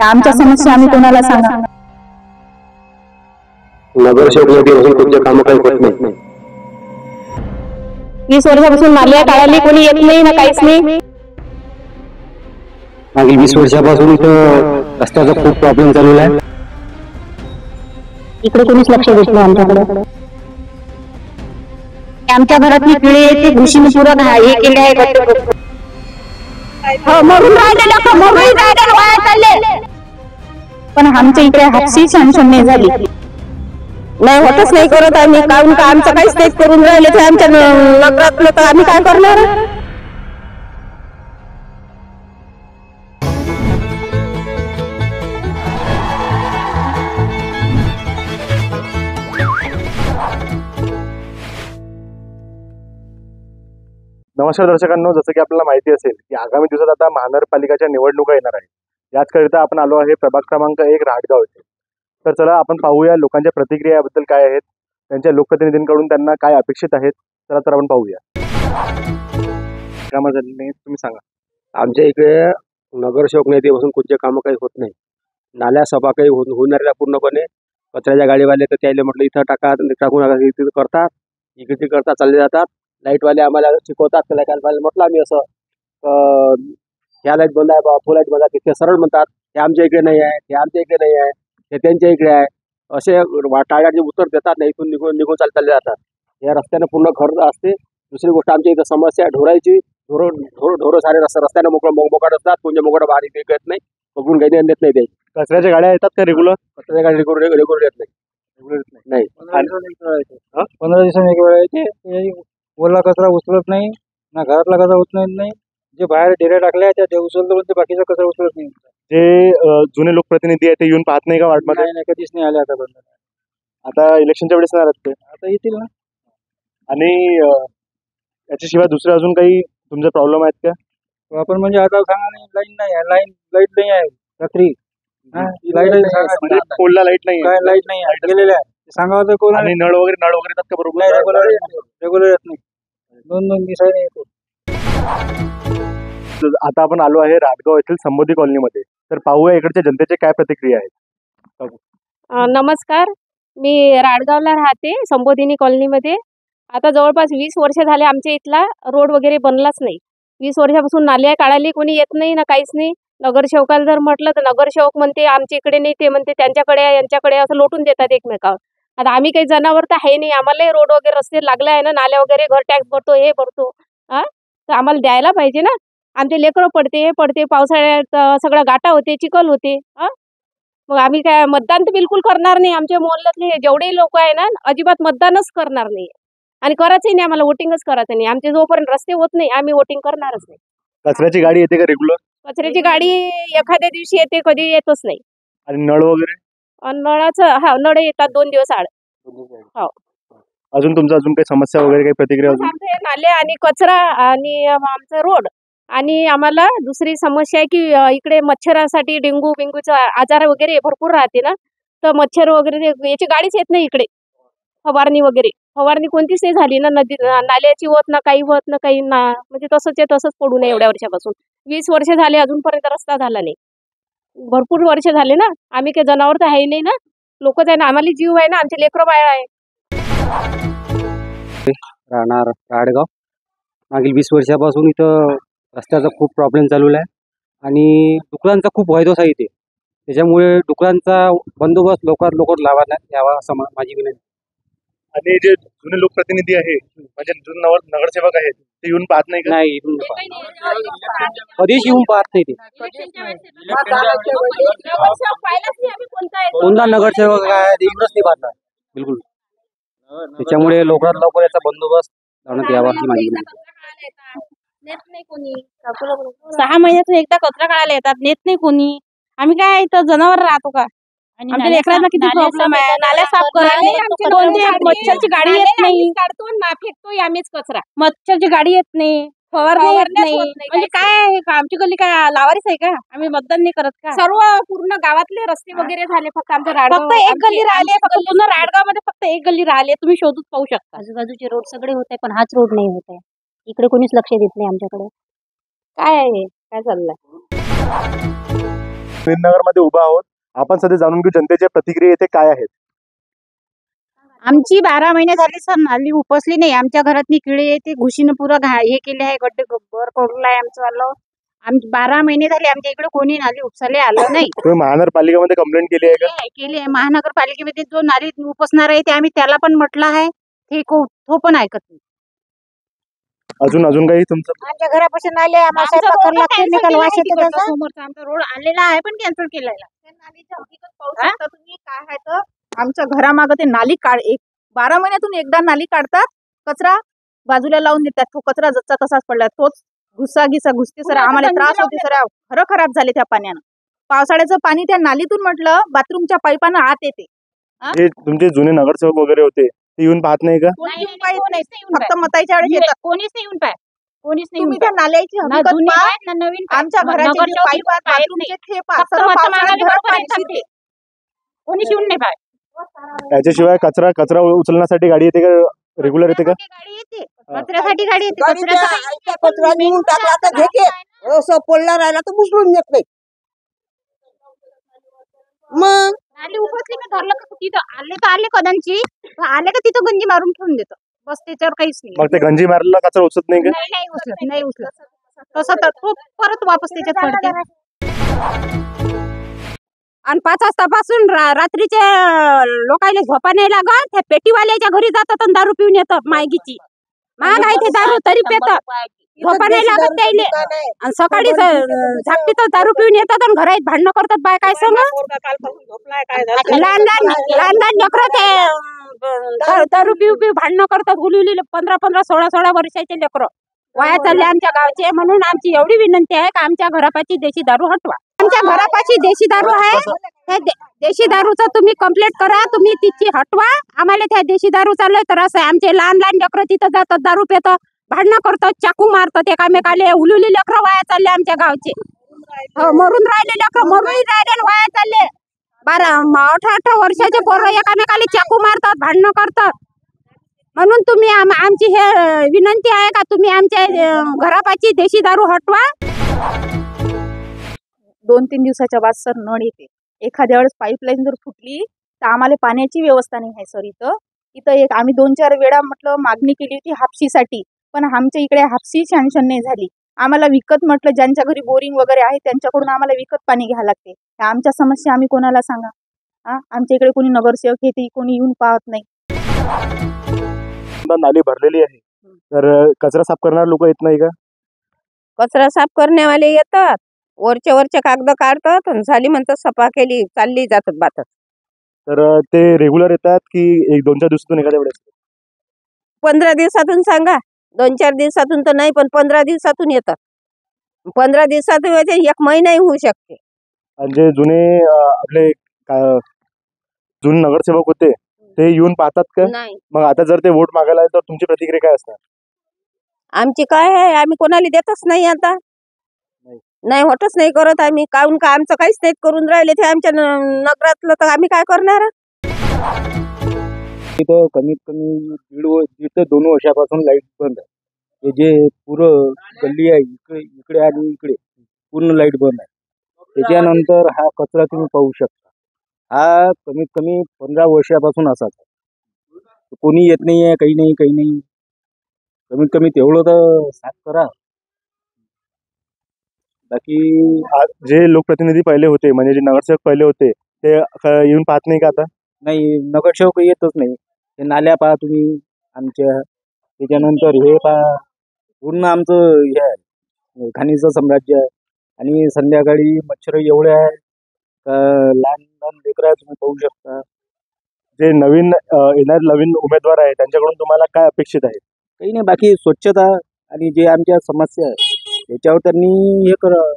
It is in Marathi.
आमच्या समस्या आम्ही कोणाला सांगा. नगरसेवकांपासून तुमचे काम काही होत नाही. 20 वर्षापासून नाल्या काढायला कोणी येत नाही ना काहीच नाही. मागील 20 वर्षापासून रस्त्याचा खूप प्रॉब्लेम चालू आहे. इकडे कोणीच लक्ष देत नाही आमच्याकडे. आमच्या घरातली पिढी येते घुशीने पुरं हे केले आहे. मरून राहिले पण आमच्या इकडे हापसी सँक्शन नाही झाली. नाही होतच नाही करत आम्ही काहून का आमचं काहीच नाही करून राहिले तर आमच्या नगरातलं तर आम्ही काय करणार. नमस्कार दर्शकांनो, जसं की आपल्याला माहिती असेल की आगामी दिवसात आता महानगरपालिकेच्या निवडणुका येणार आहेत. याचकरिता आपण आलो आहे प्रभाग क्रमांक 1 राहटगाव येथे. तर चला आपण पाहूया लोकांच्या प्रतिक्रिया याबद्दल काय आहेत, त्यांच्या लोकप्रतिनिधींकडून त्यांना काय अपेक्षित आहेत. चला तर आपण पाहूया. तुम्ही सांगा. आमच्या इकडे नगरसेवक नेतेपासून कोणते कामं काही होत नाही. नाल्या सभा काही होणाऱ्या पूर्णपणे कचऱ्याच्या गाडीवाले तर त्याला म्हटलं इथं टाका टाकून इथे करतात, इकडे करतात, चालले जातात. लाईटवाले आम्हाला शिकवतात. त्याला काय म्हटलं आम्ही असं ह्या लाईट बंद आहे बा, तो लाईट बंद आहे, ते सरळ म्हणतात हे आमच्या इकडे नाही आहे, हे आमच्या इकडे नाही आहे, हे त्यांच्या इकडे आहे, असे टाळ्याचे उत्तर देतात. नाही इथून निघून चालले जातात. या रस्त्याने पूर्ण घर असते. दुसरी गोष्ट आमच्या इथं समस्या ढोरायची. ढोरं सारे रस्त्याने मोकाट असतात. कोणत्या मोकाट बाहेर इथे येत नाही, बघून काही देत नाही. ते कचऱ्याच्या गाड्या येतात का रेग्युलर? कचऱ्याच्या गाडी रेग्युलर येत नाही. 15 दिवसांनी एक वेळ येते. ओला कचरा उचलत नाही, ना घरातला कचरा उचलत नाही. जे बाहेर डेऱ्या टाकल्या त्या उचलतो, पण ते बाकीचा कचरा उचलत नाही. जे जुने लोकप्रतिनिधी आहेत ते येऊन पाहत नाही का वाटमध्ये? नाही, कधीच नाही आले आतापर्यंत. आता इलेक्शनच्या वेळेस येणार आहेत ते. आता येतील ना. आणि याच्याशिवाय दुसरे अजून काही तुमचे प्रॉब्लेम आहेत का? आपण म्हणजे आता सांगा नाही, लाईट नाही आहे, लाईट नाही आहे रात्री. लाईट पोलला लाईट नाही, काय लाईट नाही आहे, गेलेल्या आहे. सांगावं तर कोण. आणि नळ वगैरे येतात का बरोबर? रेग्युलर येत नाही. 2-2 दिवसांनी येतो. आता आपण आलो आहे राहटगाव येथील संबोधी कॉलनीमध्ये. तर पाहूया इकडच्या जनतेचे काय प्रतिक्रिया आहेत. नमस्कार, मी राहटगावला राहते संबोधिनी कॉलनीमध्ये. आता जवळपास 20 वर्ष झाले आमच्या इथला रोड वगैरे बनलाच नाही. 20 वर्षापासून नाल्या काढायला कोणी येत नाही ना काहीच नाही. नगरसेवकाला जर म्हटलं तर नगरसेवक म्हणते आमच्या इकडे नाही, ते म्हणते त्यांच्याकडे आहे, यांच्याकडे, असं लोटून देतात एकमेकावर. आता आम्ही काही जनावर तर आहे नाही, आम्हाला रोड वगैरे रस्ते लागले आहे ना, नाल्या वगैरे, घर टॅक्स भरतो, हे भरतो. तर आम्हाला द्यायला पाहिजे ना. आमचे लेकरं पडते, हे पडते, पावसाळ्यात सगळं गाटा होते, चिखल होते. मग आम्ही काय मतदान तर बिलकुल करणार नाही. आमच्या मोहल्ल्यातले जेवढे लोक आहे ना, अजिबात मतदानच करणार नाही आणि करायचंही नाही. आम्हाला वोटिंगच करायचं नाही. आमचे जोपर्यंत रस्ते होत नाही आम्ही वोटिंग करणारच नाही. कचऱ्याची गाडी येते का रेग्युलर? कचऱ्याची गाडी एखाद्या दिवशी येते, कधी येतच नाही. आणि नळ वगैरे? नळाचं नळ येतात 2 दिवस आड. हो. अजून तुमचं काही समस्या वगैरे काही प्रतिक्रिया? आमचे नाले आणि कचरा आणि आमचं रोड. आणि आम्हाला दुसरी समस्या आहे की इकडे मच्छरासाठी डेंगू बिंगूचा आजार वगैरे भरपूर राहते ना, तर मच्छर वगैरे याची गाडीच येत नाही इकडे. फवारणी वगैरे कोणतीच नाही झाली ना. नदी नाल्याची होत ना, काही होत ना, काही ना, म्हणजे तसंच पडू नये. एवढ्या वर्षापासून 20 वर्ष झाले अजूनपर्यंत रस्ता झाला नाही. भरपूर वर्ष झाले ना. आम्ही काही जनावर तर आहे नाही ना, लोकच आहे ना, आम्हाला जीव आहे ना, आमचे लेकरं बाळ आहे. राहणार राहटगाव. मागील 20 वर्षापासून इथं रस्त्याचा खूप प्रॉब्लेम चालू आहे आणि डुकरांचा खूप वायदोस आहे इथे. त्याच्यामुळे डुकरांचा बंदोबस्त लवकर लावायला यावा असं माझी विनंती. आणि जे जुने लोकप्रतिनिधी आहे म्हणजे जुने नगरसेवक आहेत ते येऊन पाहत नाही का? नाही, कधीच येऊन पाहत नाही ते. कोणता नगरसेवक आहे ते येऊनच नाही पाहत बिलकुल. त्याच्यामुळे लवकरात लवकर याचा बंदोबस्त लावण्यात यावा ही माझी विनंती. 6 महिन्यातून एकदा कचरा काढायला येतात, नेत नाही कोणी. आम्ही काय इथं जनावर राहतो का? आमच्या लेकरांना किती प्रॉब्लेम आहे. नाल्या साफ करायला कोणती मच्छरची गाडी येत नाही. काढतो फेकतोय आम्हीच कचरा. मच्छरची गाडी येत नाही, फवारणी येत नाही. म्हणजे काय आमची गल्ली काय लावारीच आहे का? आम्ही मतदान नाही करत का? सर्व पूर्ण गावातले रस्ते वगैरे झाले. फक्त आमच्या राहटगाव फक्त एक गल्ली राहिली. फक्त पूर्ण राहटगाव मध्ये फक्त एक गल्ली राहिली. तुम्ही शोधून पाहू शकता. आजूबाजूचे रोड सगळे होत आहे, पण हाच रोड नाही होत आहे. इकडे कोणीच लक्ष देत नाही आमच्याकडे. काय आहे, काय चाललंय? मध्ये उभा आहोत. आपण सध्या जाणून घेऊ जनतेच्या प्रतिक्रिया इथे काय आहेत. आमची 12 महिने झाली सर नाली उपसली नाही. आमच्या घरातली किडे येते घुशीनं पुरं हे केले आहे, गड्डे बर पडलं आहे आमचं वालं. 12 महिने झाले आमच्या इकडे कोणी नाली उपसाले आलं नाही. तुम्ही महानगरपालिकेमध्ये कंप्लेंट केली आहे का? केली आहे. महानगरपालिकेमध्ये जो नाली उपसणार आहे ते आम्ही त्याला पण म्हटलं आहे, तो पण ऐकत नाही. अजून काही तुमचं? आमच्या घरापासून आले आम्हाला स्वयंपाक करायला लागते, निकाल वास येते त्याचा. समोरचा आमचा रोड आलेला आहे पण कॅन्सल केलेला. तुम्ही काय आहे तर आमच्या घरामागं ते नाली 12 महिन्यातून एकदा नाली काढतात, कचरा बाजूला लावून देतात. तो कचरा जसा तसाच पडला, तोच घुसते सर. आम्हाला त्रास होते सर, खरं खराब झाले त्या पाण्यानं. पावसाळ्याचं पाणी त्या नालीतून म्हटलं बाथरूमच्या पाईपानं आत येते. हे तुमचे जुने नगरसेवक वगैरे होते ते येऊन पाहत नाही का? फक्त मताईच्या वेळेस येतात. कोणीच नाही येऊन पाय. कोणीच नाही येऊन त्या नाल्याची हकीकत पहा. आमच्या घराचे जे पाईप आहेत, बाथरूमचे ते पहा. सर्व पावसाळ्यात घरात पाणी शिरते. कोणीच येऊन नाही पाय. त्याच्याशिवाय कचरा उचलण्यासाठी गाडी येते का? रेग्युलर येते का? गाडी येते, कचऱ्यासाठी गाडी येते. कचरा नेऊन टाकला तर घेते, असं पडला राहिला तर उचलून येत नाही. मग नाली उपसली मी धरलं का तिथं आले तर आले कदाचित आले का तिथं गंजी मारून ठेवून देतो. बस त्याच्यावर काहीच नाही. मग ते गंजी मारलेला कचरा उचलत नाही का? नाही उचलत. तसं तर तो परत वापस त्याच्यात पडते. आणि 5 वाजतापासून रात्रीचे लोकांना झोपा नाही लागत. त्या पेटीवाल्याच्या घरी जातात आणि दारू पिऊन येतात. मायगीची महाग आहे ते दारू तरी पेतात. झोपा नाही लागत त्याले. आणि सकाळी झाकती तर दारू पिऊन येतात आणि घरात भांडणं करतात. बाय काय सांग लहान लेकरं ते दारू पिऊ भांडणं करतात. गुलुली 15-16 वर्षाचे लेकरं वाया चालले आमच्या गावचे. म्हणून आमची एवढी विनंती आहे का आमच्या घरापाशी देशी दारू हटवा. आमच्या घरापाशी देशी दारू आहे, देशी दारूचा तुम्ही कंप्लेंट करा. तुम्ही तिची हटवा. आम्हाला त्या देशी दारू चाललंय तर असं आहे. आमचे लहान लेकरं तिथं जातात, दारू पितात, भांडणं करतात, चाकू मारतात एकामेकाले. उलुली लेकरं वाया चालले आमच्या गावचे. हो, मरून राहिले लेकरं, मरून राहिले वाया चालले. 18 वर्षाचे पोरं एकामेकाले चाकू मारतात, भांडणं करतात. म्हणून तुम्ही आमची हे विनंती आहे का तुम्ही आमच्या घरापाशी देशी दारू हटवा. 2-3 दिवसाच्या बाद सर नळ येते. एखाद्या वेळेस पाईपलाईन जर फुटली तर आम्हाला पाण्याची व्यवस्था नाही आहे सर. इथं आम्ही 2-4 वेळा म्हटलं मागणी केली होती हापशीसाठी, पण आमच्या इकडे हापशी सँक्शन नाही झाली. आम्हाला विकत म्हटलं ज्यांच्या घरी बोरिंग वगैरे आहे त्यांच्याकडून आम्हाला विकत पाणी घ्यावं लागते. आमच्या समस्या आम्ही कोणाला सांगा? आमच्या इकडे कोणी नगरसेवक येते, कोणी येऊन पाहत नाही. नाली भरलेली आहे तर कचरा साफ करणारे लोक येत नाही का? कचरा साफ करण्यावाले येतात, वरचे कागद काढतात आणि झाली म्हणतात सफा केली, चालली जातात बातात. तर ते रेग्युलर येतात की 1-2-4 दिवसातून एखाद्या वेळेस? 15 दिवसातून सांगा. 2-4 दिवसातून तर नाही, पण 15 दिवसातून येतात. 15 दिवसातून येते, 1 महिनाही होऊ शकते. आणि जे जुने आपले जुने नगरसेवक होते ते येऊन पाहतात का? नाही. मग आता जर ते वोट मागायला आले तर तुमची प्रतिक्रिया काय असणार? आमची काय आहे, आम्ही कोणाला देतच नाही आता. नाही होतच नाही करत आम्ही. काहून का आमचं काहीच नाही करून राहिले ते आमच्या नगरातलं, तर आम्ही काय करणार? इथं कमीत कमी 1.5 ते 2 वर्षापासून लाईट बंद आहे. हे जे पुरं गल्ली आहे इकडे आणि इकडे पूर्ण लाईट बंद आहे. त्याच्यानंतर हा कचरा तुम्ही पाहू शकता. हा कमीत कमी 15 वर्षापासून असाच आहे. कोणी येत नाही आहे, काही नाही. कमीत कमी तेवढं तर साफ करा. बाकी जे लोकप्रतिनिधी पहिले होते म्हणजे जे नगरसेवक पहिले होते ते येऊन पाहत नाही का आता? नाही, नगरसेवक येतच नाही. ते नाल्या पहा तुम्ही आमच्या, त्याच्यानंतर हे पहा पूर्ण आमचं हे आहे घाणीचं साम्राज्य आहे. आणि संध्याकाळी मच्छर एवढे आहे का लहान लेकरं तुम्ही पाहू शकता. जे येणारे नवीन उमेदवार आहे त्यांच्याकडून तुम्हाला काय अपेक्षित आहे? काही नाही, बाकी स्वच्छता आणि जे आमच्या समस्या आहे त्याच्यावर त्यांनी हे करावं.